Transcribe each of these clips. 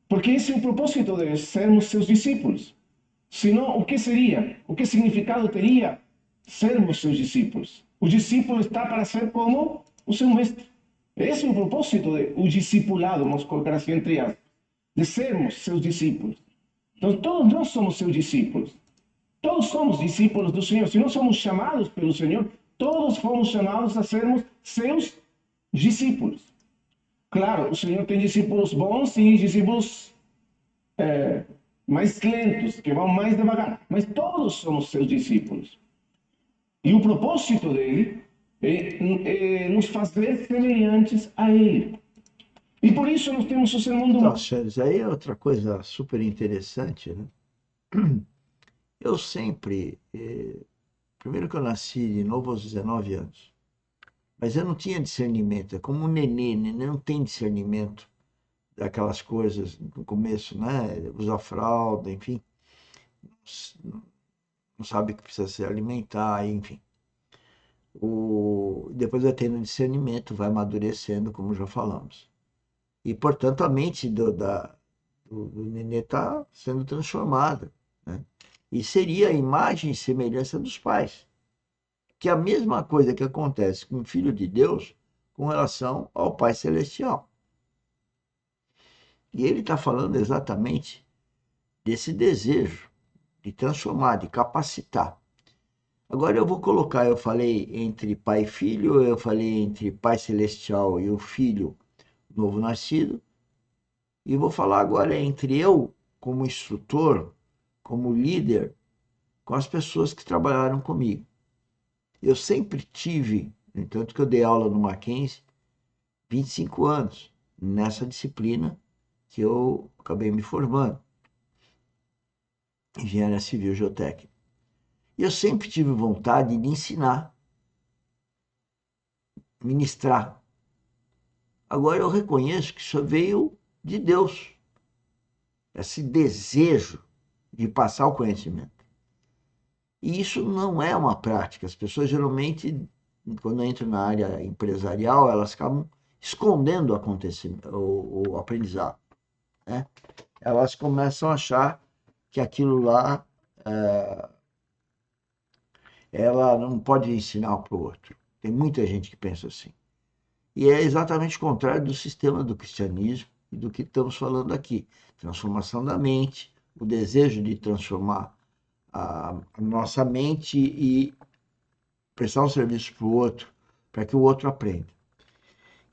Porque esse é o propósito de sermos seus discípulos. Senão, o que seria? O que significado teria sermos seus discípulos? O discípulo está para ser como o seu mestre. Esse é o propósito do discipulado, vamos colocar assim entre aspas, de sermos seus discípulos. Então, todos nós somos seus discípulos. Todos somos discípulos do Senhor. Se não somos chamados pelo Senhor, todos fomos chamados a sermos seus discípulos. Claro, o Senhor tem discípulos bons e discípulos mais lentos, que vão mais devagar, mas todos somos seus discípulos. E o propósito dele é nos fazer semelhantes a ele. E por isso nós temos o sermão do Então, monte. senhores, aí é outra coisa super interessante, né? Eu sempre, primeiro que eu nasci de novo aos 19 anos, mas eu não tinha discernimento, é como um nenê, né? Não tem discernimento daquelas coisas no começo, né? Usa fralda, enfim, não sabe que precisa se alimentar, enfim. Depois vai tendo discernimento, vai amadurecendo, como já falamos. E, portanto, a mente do nenê está sendo transformada, né? E seria a imagem e semelhança dos pais, que é a mesma coisa que acontece com o Filho de Deus com relação ao Pai Celestial. E ele está falando exatamente desse desejo de transformar, de capacitar. Agora eu vou colocar, eu falei entre pai e filho, eu falei entre Pai Celestial e o Filho novo nascido, e vou falar agora entre eu, como instrutor, como líder, com as pessoas que trabalharam comigo. Eu sempre tive, no entanto que eu dei aula no Mackenzie, 25 anos nessa disciplina que eu acabei me formando, engenharia civil geotécnica. E eu sempre tive vontade de ensinar, ministrar. Agora eu reconheço que isso veio de Deus, esse desejo de passar o conhecimento. E isso não é uma prática. As pessoas geralmente, quando entram na área empresarial, elas acabam escondendo o aprendizado, né? Elas começam a achar que aquilo lá ela não pode ensinar para o outro. Tem muita gente que pensa assim. E é exatamente o contrário do sistema do cristianismo e do que estamos falando aqui. Transformação da mente, o desejo de transformar a nossa mente e prestar um serviço para o outro, para que o outro aprenda.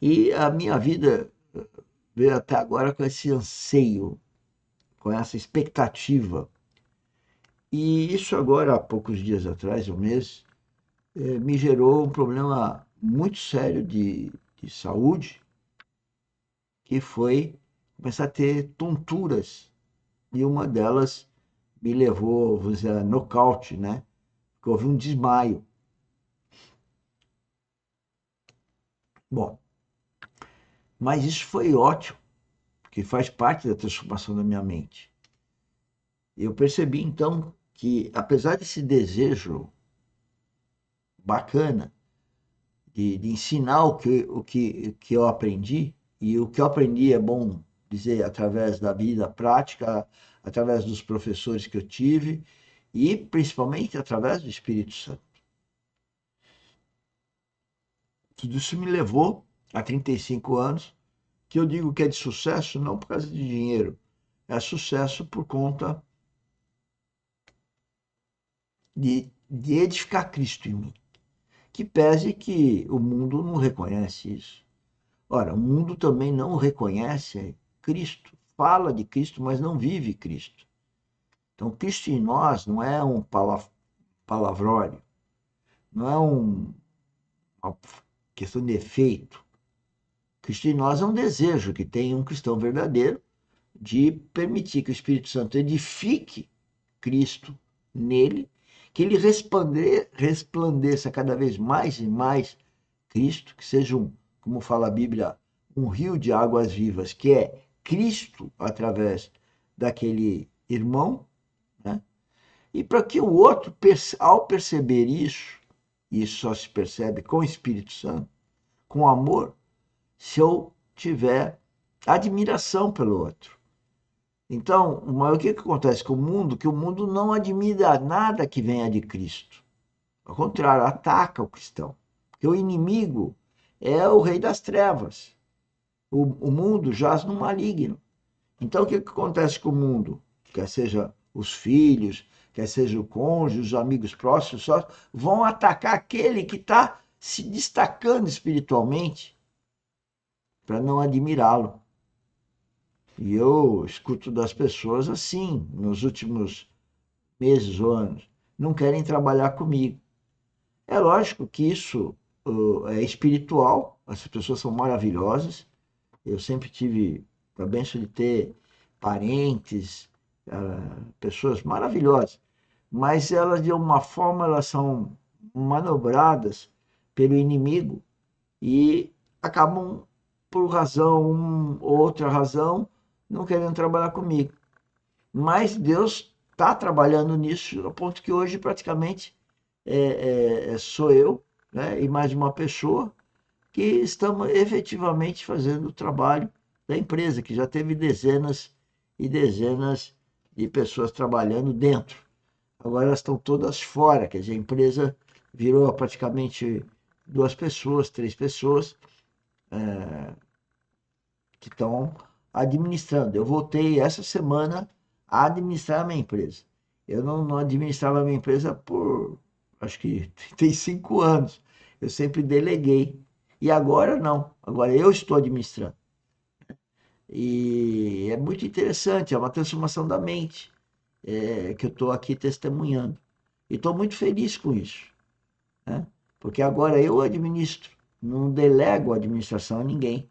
E a minha vida veio até agora com esse anseio, com essa expectativa. E isso agora, há poucos dias atrás, um mês, me gerou um problema muito sério de saúde, que foi começar a ter tonturas. E uma delas me levou, vamos dizer, a nocaute, né? Que houve um desmaio. Bom, mas isso foi ótimo, porque faz parte da transformação da minha mente. Eu percebi então que, apesar desse desejo bacana de ensinar que eu aprendi, e o que eu aprendi é bom dizer através da vida prática, através dos professores que eu tive e principalmente através do Espírito Santo. Tudo isso me levou a 35 anos, que eu digo que é de sucesso não por causa de dinheiro, é sucesso por conta de edificar Cristo em mim. Que pese que o mundo não reconhece isso. Ora, o mundo também não reconhece Cristo, fala de Cristo, mas não vive Cristo. Então, Cristo em nós não é um palavrório, não é uma questão de efeito. Cristo em nós é um desejo que tem um cristão verdadeiro de permitir que o Espírito Santo edifique Cristo nele, que ele resplandeça cada vez mais e mais Cristo, que seja como fala a Bíblia, um rio de águas vivas, que é Cristo através daquele irmão, né? E para que o outro, ao perceber isso, e isso só se percebe com o Espírito Santo, com amor, se eu tiver admiração pelo outro. Então, mas o que acontece com o mundo? Que o mundo não admira nada que venha de Cristo. Ao contrário, ataca o cristão. Porque o inimigo é o rei das trevas. O mundo jaz no maligno. Então, o que acontece com o mundo? Quer seja os filhos, quer seja o cônjuge, os amigos próximos, só vão atacar aquele que está se destacando espiritualmente para não admirá-lo. E eu escuto das pessoas assim, nos últimos meses ou anos, não querem trabalhar comigo. É lógico que isso é espiritual, as pessoas são maravilhosas. Eu sempre tive a bênção de ter parentes, pessoas maravilhosas, mas elas de uma forma elas são manobradas pelo inimigo e acabam por razão ou outra razão não querendo trabalhar comigo. Mas Deus está trabalhando nisso, a ponto que hoje praticamente sou eu, né, e mais uma pessoa que estamos efetivamente fazendo o trabalho da empresa, que já teve dezenas e dezenas de pessoas trabalhando dentro. Agora elas estão todas fora, quer dizer, a empresa virou praticamente 2 pessoas, 3 pessoas que estão administrando. Eu voltei essa semana a administrar a minha empresa. Eu não administrava a minha empresa por, acho que 35 anos. Eu sempre deleguei. E agora não. Agora eu estou administrando. E é muito interessante, é uma transformação da mente que eu estou aqui testemunhando. E estou muito feliz com isso, né? Porque agora eu administro, não delego a administração a ninguém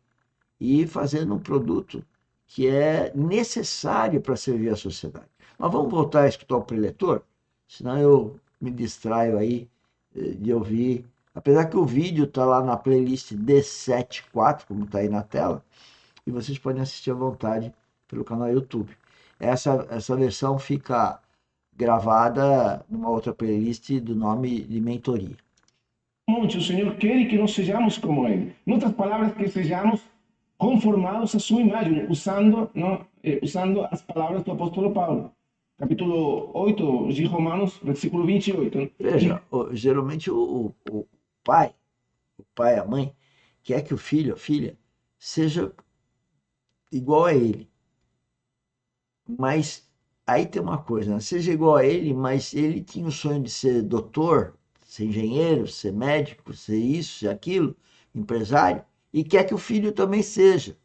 e fazendo um produto que é necessário para servir a sociedade. Mas vamos voltar a escutar o preletor, senão eu me distraio aí de ouvir. Apesar que o vídeo está lá na playlist D74, como está aí na tela, e vocês podem assistir à vontade pelo canal YouTube. Essa versão fica gravada numa outra playlist do nome de mentoria. Mucho, el Señor quiere que no sejamos como Él. En otras palabras, que sejamos conformados a su imagen, usando, ¿no? Usando las palabras del apóstolo Pablo. Capítulo 8 de Romanos, versículo 28. Veja, geralmente o pai, a mãe, quer que o filho, a filha, seja igual a ele. Mas aí tem uma coisa, né? Seja igual a ele, mas ele tinha o sonho de ser doutor, ser engenheiro, ser médico, ser isso, ser aquilo, empresário, e quer que o filho também seja.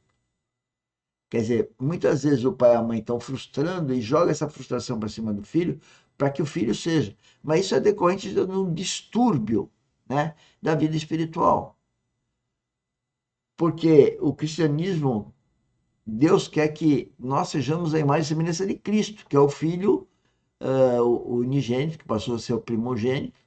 Quer dizer, muitas vezes o pai e a mãe estão frustrando e joga essa frustração para cima do filho para que o filho seja. Mas isso é decorrente de um distúrbio, né, da vida espiritual. Porque o cristianismo, Deus quer que nós sejamos a imagem e semelhança de Cristo, que é o Filho o unigênito, que passou a ser o primogênito,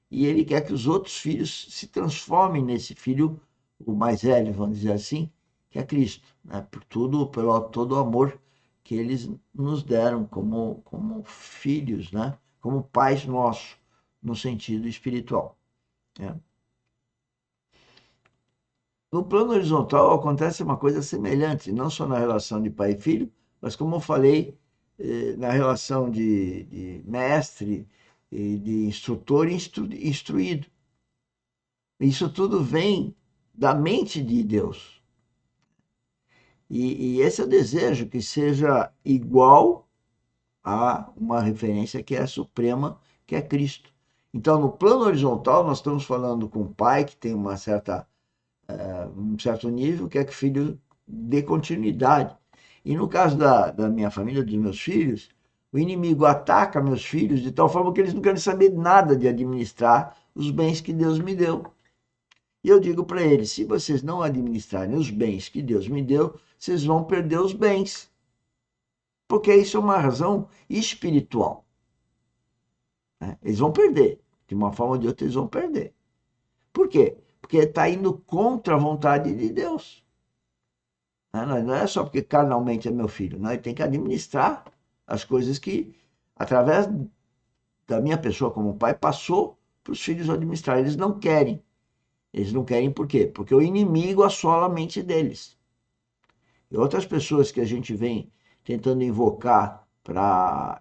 e ele quer que os outros filhos se transformem nesse filho, o mais velho, vamos dizer assim, que é Cristo, né? Por tudo, pelo todo o amor que eles nos deram como filhos, né? Como pais nossos, no sentido espiritual, né? No plano horizontal acontece uma coisa semelhante, não só na relação de pai e filho, mas como eu falei, na relação de mestre, e de instrutor e instruído. Isso tudo vem da mente de Deus. E esse é o desejo, que seja igual a uma referência que é a suprema, que é Cristo. Então, no plano horizontal, nós estamos falando com o pai, que tem um certo nível, quer que o filho dê continuidade. E no caso da minha família, dos meus filhos, o inimigo ataca meus filhos de tal forma que eles não querem saber nada de administrar os bens que Deus me deu. E eu digo para eles: se vocês não administrarem os bens que Deus me deu, vocês vão perder os bens. Porque isso é uma razão espiritual, né? Eles vão perder. De uma forma ou de outra, eles vão perder. Por quê? Porque está indo contra a vontade de Deus. Não é só porque carnalmente é meu filho, não, ele tem que administrar as coisas que, através da minha pessoa como pai, passou para os filhos administrar. Eles não querem. Eles não querem por quê? Porque o inimigo assola a mente deles. E outras pessoas que a gente vem tentando invocar para